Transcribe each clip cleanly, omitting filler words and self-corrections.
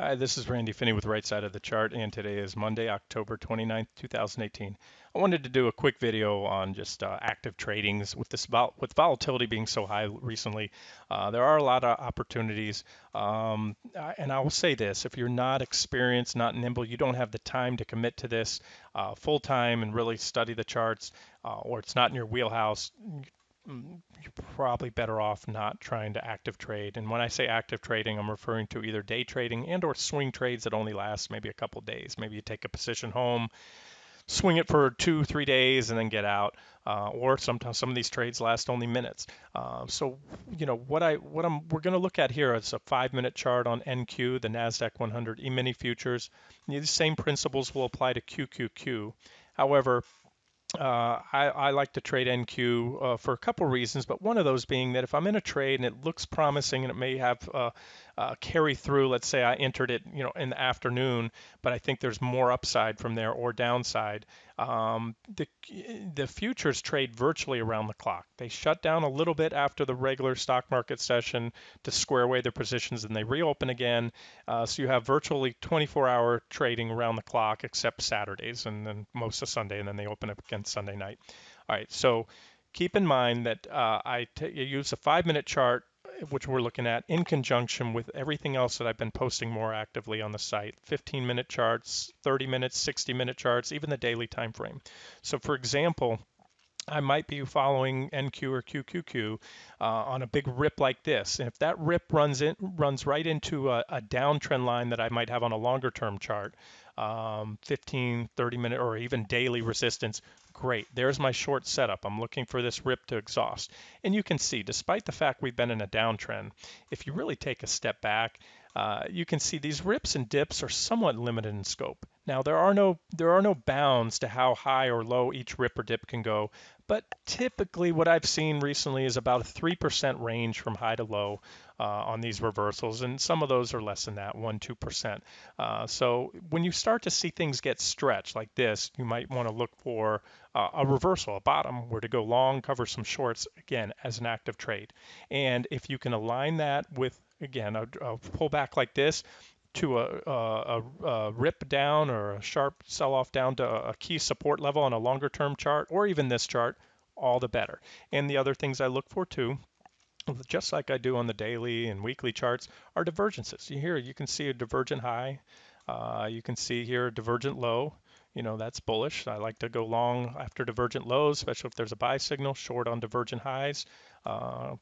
Hi, this is Randy Finney with Right Side of the Chart, and today is Monday, October 29th, 2018. I wanted to do a quick video on just active tradings with with volatility being so high recently. There are a lot of opportunities, and I will say this: if you're not experienced, not nimble, you don't have the time to commit to this full time and really study the charts, or it's not in your wheelhouse. You're probably better off not trying to active trade. And when I say active trading, I'm referring to either day trading and or swing trades that only last maybe a couple days. Maybe you take a position home, swing it for 2, 3 days, and then get out. Or sometimes some of these trades last only minutes. So we're going to look at here is a 5-minute chart on NQ, the Nasdaq 100 E-mini futures. These same principles will apply to QQQ. However, I like to trade NQ for a couple reasons, but one of those being that if I'm in a trade and it looks promising and it may have carry through, let's say I entered it, in the afternoon, but I think there's more upside from there or downside. The futures trade virtually around the clock. They shut down a little bit after the regular stock market session to square away their positions, and they reopen again. So you have virtually 24-hour trading around the clock, except Saturdays and then most of Sunday, and then they open up again Sunday night. All right, so keep in mind that use a 5-minute chart, which we're looking at in conjunction with everything else that I've been posting more actively on the site. 15-minute charts, 30 minutes, 60-minute charts, even the daily time frame. So for example, I might be following NQ or QQQ on a big rip like this. And if that rip runs right into a downtrend line that I might have on a longer term chart, 15, 30 minute or even daily resistance, great. There's my short setup. I'm looking for this rip to exhaust. And you can see, despite the fact we've been in a downtrend, if you really take a step back, you can see these rips and dips are somewhat limited in scope. Now there are no bounds to how high or low each rip or dip can go, but typically what I've seen recently is about a 3% range from high to low on these reversals, and some of those are less than that, 1, 2%. So when you start to see things get stretched like this, you might want to look for a reversal, a bottom, where to go long, cover some shorts, again, as an active trade. And if you can align that with, again, a pullback like this, to a rip down or a sharp sell-off down to a key support level on a longer term chart, or even this chart, all the better. And the other things I look for too, just like I do on the daily and weekly charts, are divergences. Here you can see a divergent high. You can see here a divergent low. That's bullish. I like to go long after divergent lows, especially if there's a buy signal, short on divergent highs.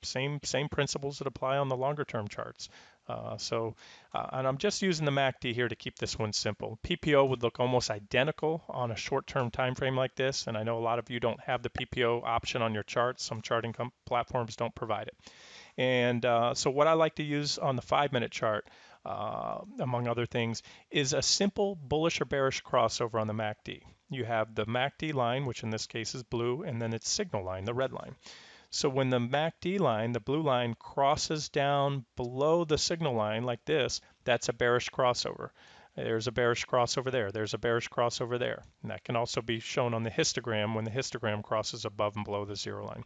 Same principles that apply on the longer term charts. And I'm just using the MACD here to keep this one simple. PPO would look almost identical on a short-term time frame like this, and I know a lot of you don't have the PPO option on your charts. Some charting platforms don't provide it. And so what I like to use on the 5-minute chart, among other things, is a simple bullish or bearish crossover on the MACD. You have the MACD line, which in this case is blue, and then its signal line, the red line. So when the MACD line, the blue line, crosses down below the signal line like this, that's a bearish crossover. There's a bearish crossover there. There's a bearish crossover there. And that can also be shown on the histogram when the histogram crosses above and below the zero line.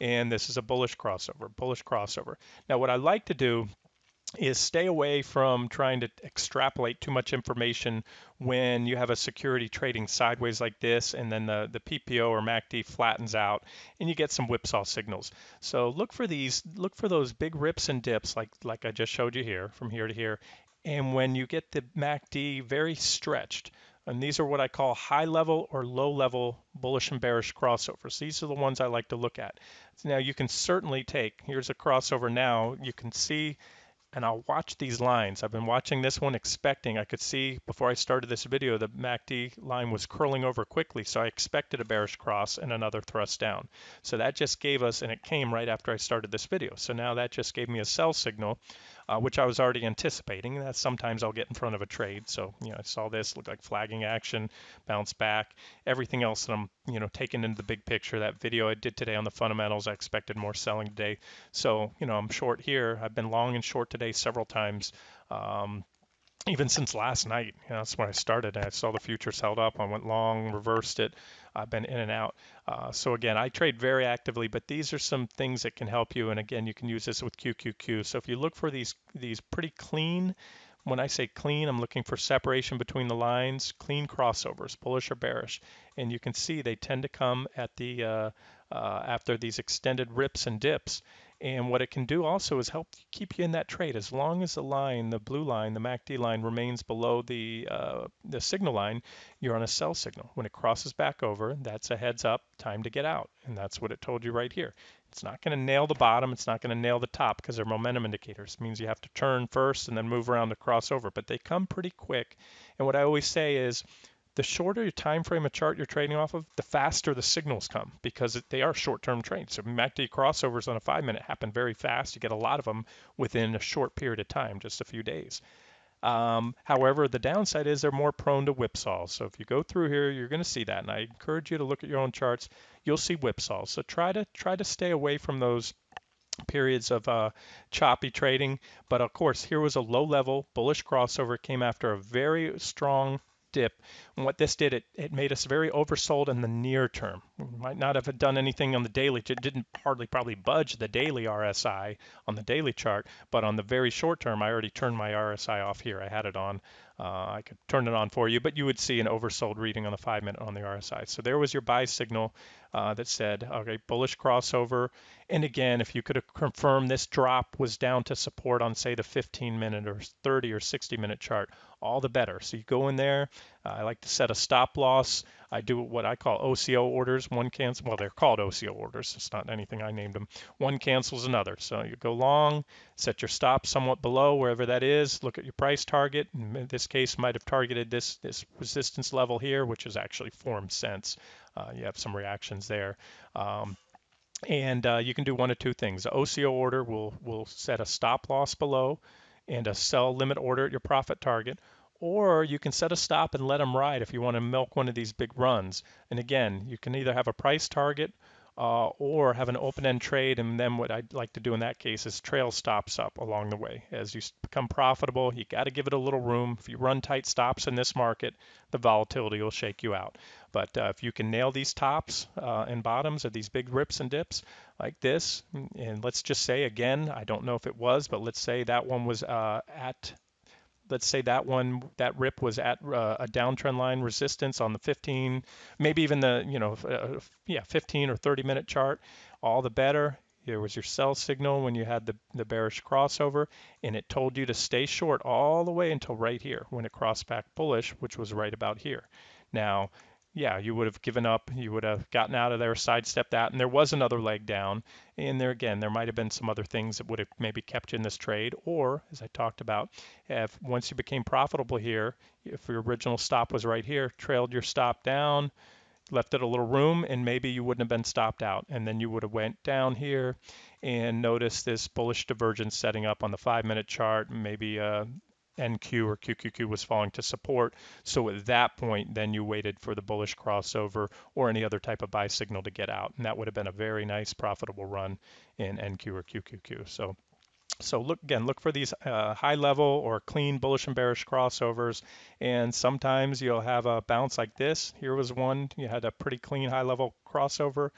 And this is a bullish crossover, bullish crossover. Now what I like to do is stay away from trying to extrapolate too much information when you have a security trading sideways like this, and then the PPO or MACD flattens out and you get some whipsaw signals. So look for those big rips and dips like I just showed you here, from here to here. And when you get the MACD very stretched, and these are what I call high level or low level bullish and bearish crossovers. These are the ones I like to look at. So now you can certainly here's a crossover now, you can see, and I'll watch these lines. I've been watching this one expecting. I could see before I started this video the MACD line was curling over quickly, so I expected a bearish cross and another thrust down. So that just gave us, and it came right after I started this video. So now that just gave me a sell signal, which I was already anticipating. That sometimes I'll get in front of a trade. So I saw this look like flagging action, bounce back. Everything else that I'm taking into the big picture. That video I did today on the fundamentals, I expected more selling today. So I'm short here. I've been long and short today several times. Even since last night, that's when I started. I saw the futures held up. I went long, reversed it. I've been in and out. So again, I trade very actively, but these are some things that can help you. And again, you can use this with QQQ. So if you look for these pretty clean When I say clean, I'm looking for separation between the lines, clean crossovers, bullish or bearish. And you can see they tend to come at the after these extended rips and dips. And what it can do also is help keep you in that trade as long as the line, the blue line, the MACD line remains below the signal line. You're on a sell signal. When it crosses back over, that's a heads up, time to get out, and that's what it told you right here. It's not going to nail the bottom. It's not going to nail the top because they're momentum indicators. It means you have to turn first and then move around to cross over, but they come pretty quick. And what I always say is the shorter your time frame of chart you're trading off of, the faster the signals come because they are short-term trades. So MACD crossovers on a 5-minute happen very fast. You get a lot of them within a short period of time, just a few days. However, the downside is they're more prone to whipsaws. So if you go through here, you're going to see that, and I encourage you to look at your own charts. You'll see whipsaws. So try to stay away from those periods of choppy trading. But of course, here was a low-level bullish crossover. It came after a very strong dip. And what this did, it made us very oversold in the near term. We might not have done anything on the daily. It didn't hardly probably budge the daily RSI on the daily chart, but on the very short term, I already turned my RSI off here. I had it on. I could turn it on for you, but you would see an oversold reading on the 5-minute on the RSI. So there was your buy signal that said, okay, bullish crossover. And again, if you could have confirmed this drop was down to support on, say, the 15-minute or 30 or 60-minute chart, all the better. So you go in there. I like to set a stop loss. I do what I call OCO orders. One cancel. Well, they're called OCO orders. It's not anything I named them. One cancels another. So you go long, set your stop somewhat below wherever that is. Look at your price target. In this case, might have targeted this resistance level here, which has actually formed since. You have some reactions there. And you can do one of two things. The OCO order will set a stop loss below and a sell limit order at your profit target. Or you can set a stop and let them ride if you want to milk one of these big runs. And again, you can either have a price target or have an open-end trade. And then what I'd like to do in that case is trail stops up along the way. As you become profitable, you got to give it a little room. If you run tight stops in this market, the volatility will shake you out. But if you can nail these tops and bottoms of these big rips and dips like this, and let's just say again, I don't know if it was, but let's say that one was let's say that rip was at a downtrend line resistance on the 15, maybe even the 15 or 30-minute chart, all the better. There was your sell signal when you had the bearish crossover, and it told you to stay short all the way until right here when it crossed back bullish, which was right about here. Now, yeah, you would have given up, you would have gotten out of there, sidestepped that, and there was another leg down. And there again, there might have been some other things that would have maybe kept you in this trade. Or, as I talked about, if once you became profitable here, if your original stop was right here, trailed your stop down, left it a little room, and maybe you wouldn't have been stopped out. And then you would have went down here and noticed this bullish divergence setting up on the 5-minute chart, maybe NQ or QQQ was falling to support. So at that point, then you waited for the bullish crossover or any other type of buy signal to get out. And that would have been a very nice profitable run in NQ or QQQ. So look for these high level or clean bullish and bearish crossovers. And sometimes you'll have a bounce like this. Here was one, you had a pretty clean high level crossover.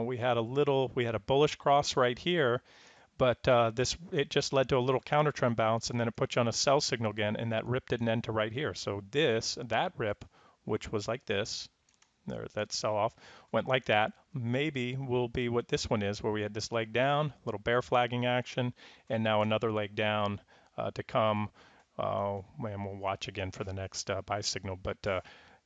We had a bullish cross right here, but it just led to a little counter trend bounce, and then it put you on a sell signal again, and that rip didn't end to right here. So that rip, which was like this, there, that sell off went like that, maybe will be what this one is, where we had this leg down, little bear flagging action, and now another leg down to come. And we'll watch again for the next buy signal. But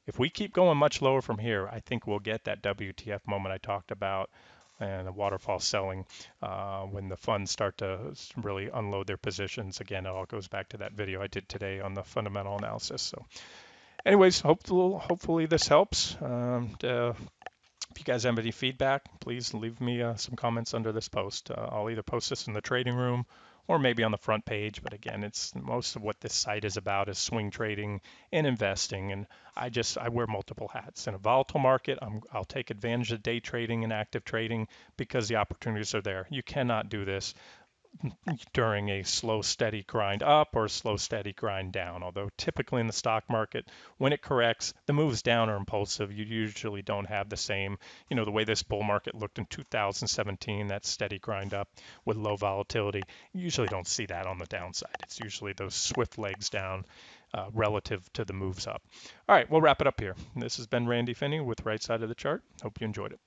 if we keep going much lower from here, I think we'll get that WTF moment I talked about and the waterfall selling when the funds start to really unload their positions. Again, it all goes back to that video I did today on the fundamental analysis. So anyways, hopefully this helps. If you guys have any feedback, please leave me some comments under this post. I'll either post this in the trading room or maybe on the front page. But again, it's most of what this site is about is swing trading and investing. And I wear multiple hats. In a volatile market, I'll take advantage of day trading and active trading because the opportunities are there. You cannot do this during a slow, steady grind up or slow, steady grind down. Although typically in the stock market, when it corrects, the moves down are impulsive. You usually don't have the same, the way this bull market looked in 2017, that steady grind up with low volatility. You usually don't see that on the downside. It's usually those swift legs down relative to the moves up. All right, we'll wrap it up here. This has been Randy Finney with Right Side of the Chart. Hope you enjoyed it.